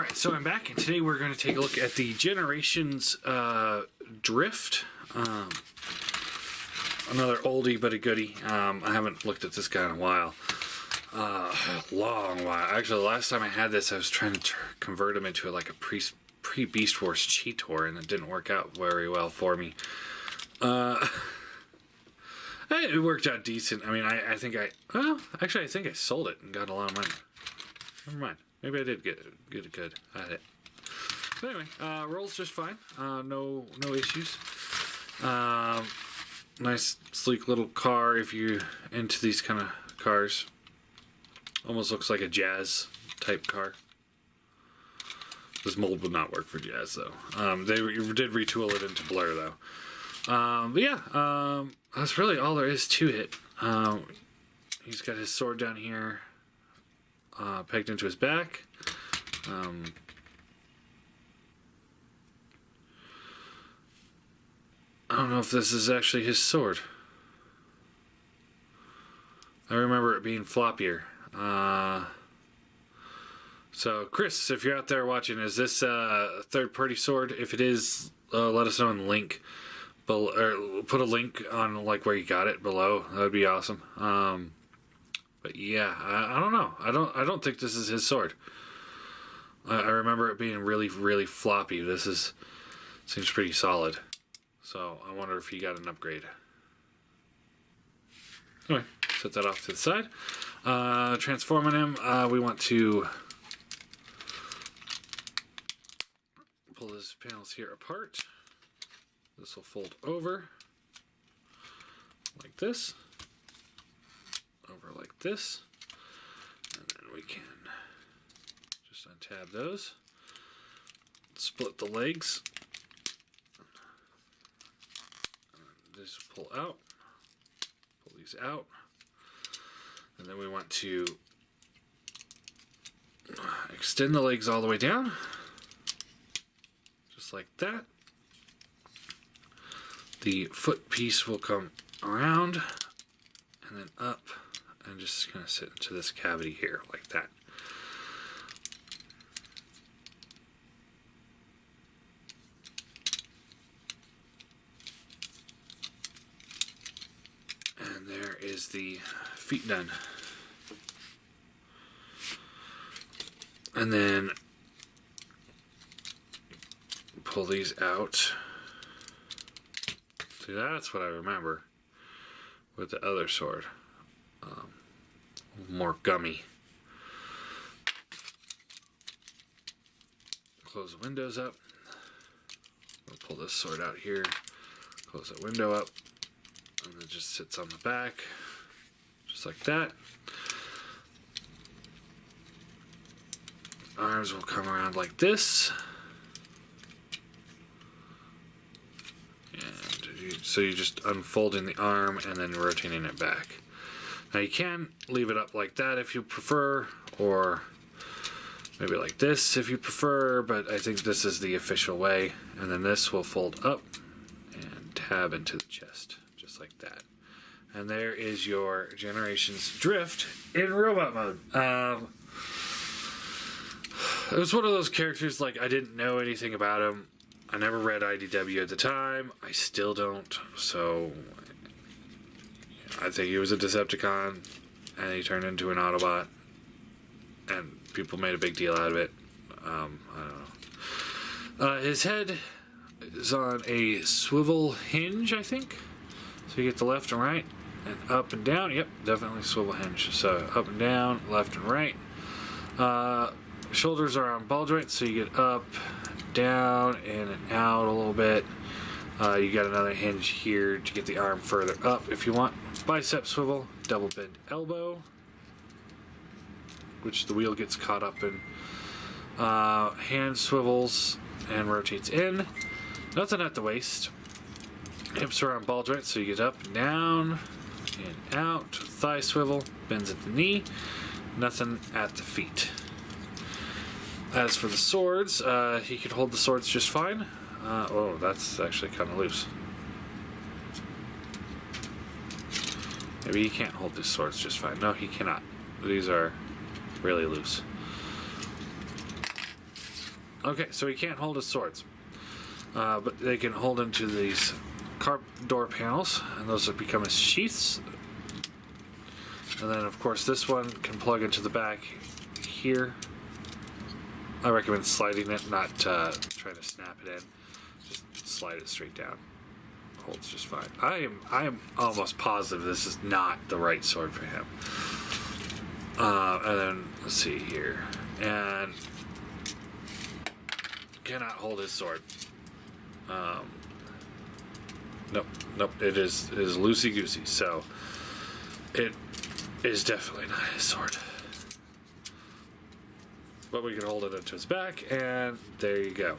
Alright, so I'm back, and today we're going to take a look at the Generations Drift. Another oldie but a goodie. I haven't looked at this guy in a while. Long while. Actually, the last time I had this, I was trying to convert him into like a pre-Beast Wars Cheetor, and it didn't work out very well for me. It worked out decent. I mean, I think I sold it and got a lot of money. Never mind. Maybe I did get good at it. But anyway, rolls just fine. No issues. Nice sleek little car if you're into these kind of cars. Almost looks like a Jazz type car. This mold would not work for Jazz though. They did retool it into Blur though. But yeah, that's really all there is to it. He's got his sword down here, pegged into his back. I don't know if this is actually his sword. I remember it being floppier. So, Chris, if you're out there watching, is this a third-party sword? If it is, let us know in the link. Or put a link on like where you got it below. That would be awesome. But yeah, I don't know. I don't think this is his sword. I remember it being really, really floppy. Seems pretty solid. So I wonder if he got an upgrade. Anyway, set that off to the side. Transforming him, we want to pull his panels here apart. This will fold over like this, over like this, and then we can just untab those, split the legs, and this pull out, pull these out, and then we want to extend the legs all the way down, just like that. The foot piece will come around and then up and just kind of sit into this cavity here like that. And there is the feet done. And then pull these out. See, that's what I remember with the other sword. More gummy. Close the windows up. We'll pull this sword out here. Close that window up. And it just sits on the back. Just like that. Arms will come around like this. So you're just unfolding the arm and then rotating it back. Now you can leave it up like that if you prefer, or maybe like this if you prefer, but I think this is the official way. And then this will fold up and tab into the chest, just like that. And there is your Generations Drift in robot mode. It was one of those characters, like, I didn't know anything about him. I never read IDW at the time. I still don't. So I think he was a Decepticon, and he turned into an Autobot, and people made a big deal out of it. I don't know. His head is on a swivel hinge, I think. So you get the left and right, and up and down. Yep, definitely swivel hinge. So up and down, left and right. Shoulders are on ball joints, so you get up, down, in and out a little bit. You got another hinge here to get the arm further up if you want. Bicep swivel, double bend elbow, which the wheel gets caught up in. Hand swivels and rotates in. Nothing at the waist. Hips are on ball joints, so you get up and down, in and out. Thigh swivel, bends at the knee. Nothing at the feet. As for the swords, he could hold the swords just fine. Oh, that's actually kind of loose. Maybe he can't hold his swords just fine. No, he cannot. These are really loose. Okay, so he can't hold his swords. But they can hold into these carp door panels, and those have become his sheaths. And then, of course, this one can plug into the back here. I recommend sliding it, not trying to snap it in. Just slide it straight down. Holds just fine. I am almost positive this is not the right sword for him. And then let's see here, and cannot hold his sword. Nope. It is loosey goosey. So it is definitely not his sword. But we can hold it into his back, and there you go.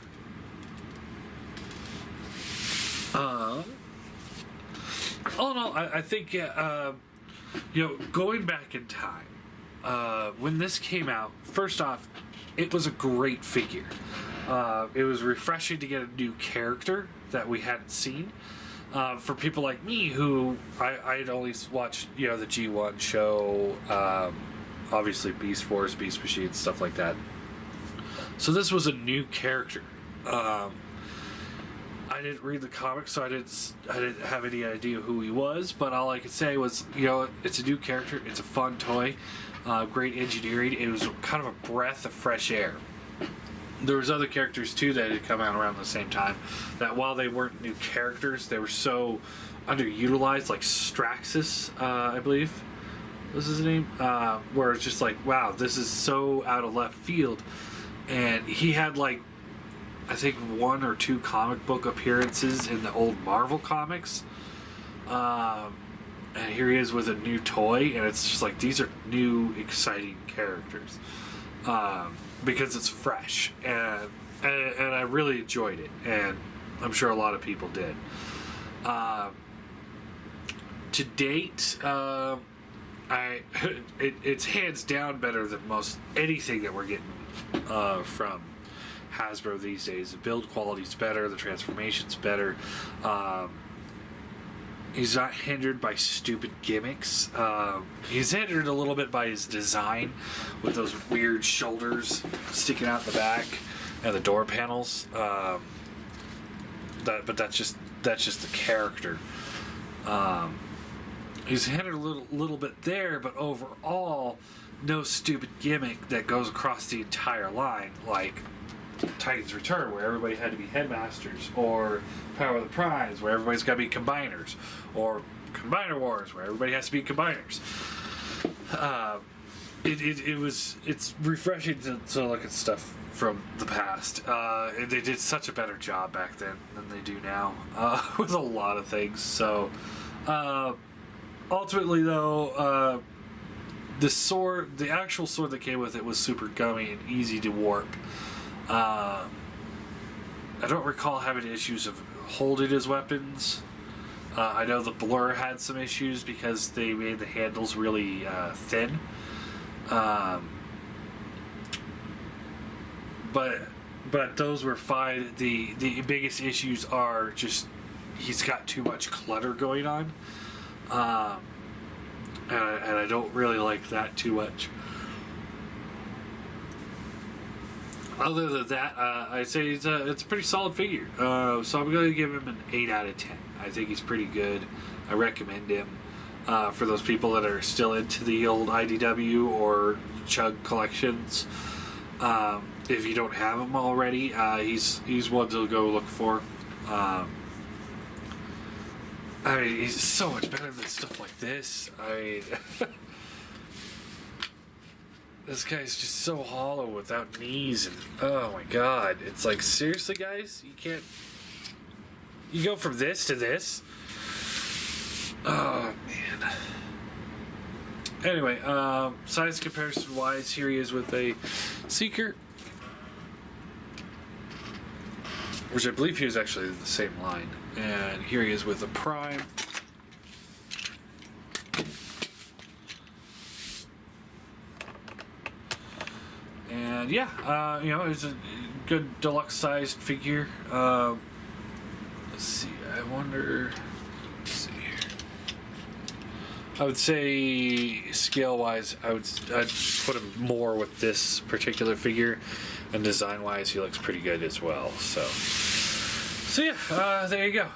All in all, I think going back in time, when this came out, first off, it was a great figure. It was refreshing to get a new character that we hadn't seen. For people like me who I had only watched, the G1 show, obviously Beast Force, Beast Machine, stuff like that. So this was a new character. I didn't read the comics, so I didn't have any idea who he was. But all I could say was, it's a new character. It's a fun toy. Great engineering. It was kind of a breath of fresh air. There was other characters too that had come out around the same time that while they weren't new characters, they were so underutilized, like Straxus, I believe was his name, where it's just like, wow, this is so out of left field. And he had I think 1 or 2 comic book appearances in the old Marvel comics. And here he is with a new toy, and it's just like, these are new, exciting characters. Because it's fresh, and I really enjoyed it, and I'm sure a lot of people did. To date, it's hands down better than most anything that we're getting from Hasbro these days. The build quality's better, the transformation's better. He's not hindered by stupid gimmicks. He's hindered a little bit by his design, with those weird shoulders sticking out the back and the door panels. But that's just the character. He's hindered a little bit there, but overall, no stupid gimmick that goes across the entire line, like Titan's Return, where everybody had to be headmasters, or Power of the Primes, where everybody's got to be combiners, or Combiner Wars, where everybody has to be combiners. It's refreshing to look at stuff from the past. They did such a better job back then than they do now with a lot of things. So ultimately, though, the actual sword that came with it was super gummy and easy to warp. I don't recall having issues of holding his weapons. I know the Blur had some issues because they made the handles really thin. But those were fine. The biggest issues are just he's got too much clutter going on. And I don't really like that too much. Other than that, I'd say it's a pretty solid figure. So I'm going to give him an 8 out of 10. I think he's pretty good. I recommend him for those people that are still into the old IDW or Chug collections. If you don't have him already, he's one to go look for. I mean, he's so much better than stuff like this. I mean... This guy's just so hollow without knees, and oh my god. It's like, seriously, guys? You can't... You go from this to this? Oh, man. Anyway, size comparison-wise, here he is with a Seeker, which I believe he was actually the same line. And here he is with a Prime. And yeah, it's a good deluxe-sized figure. Let's see. I wonder. Let's see here. I would say scale-wise, I'd put him more with this particular figure, and design-wise, he looks pretty good as well. So yeah, there you go.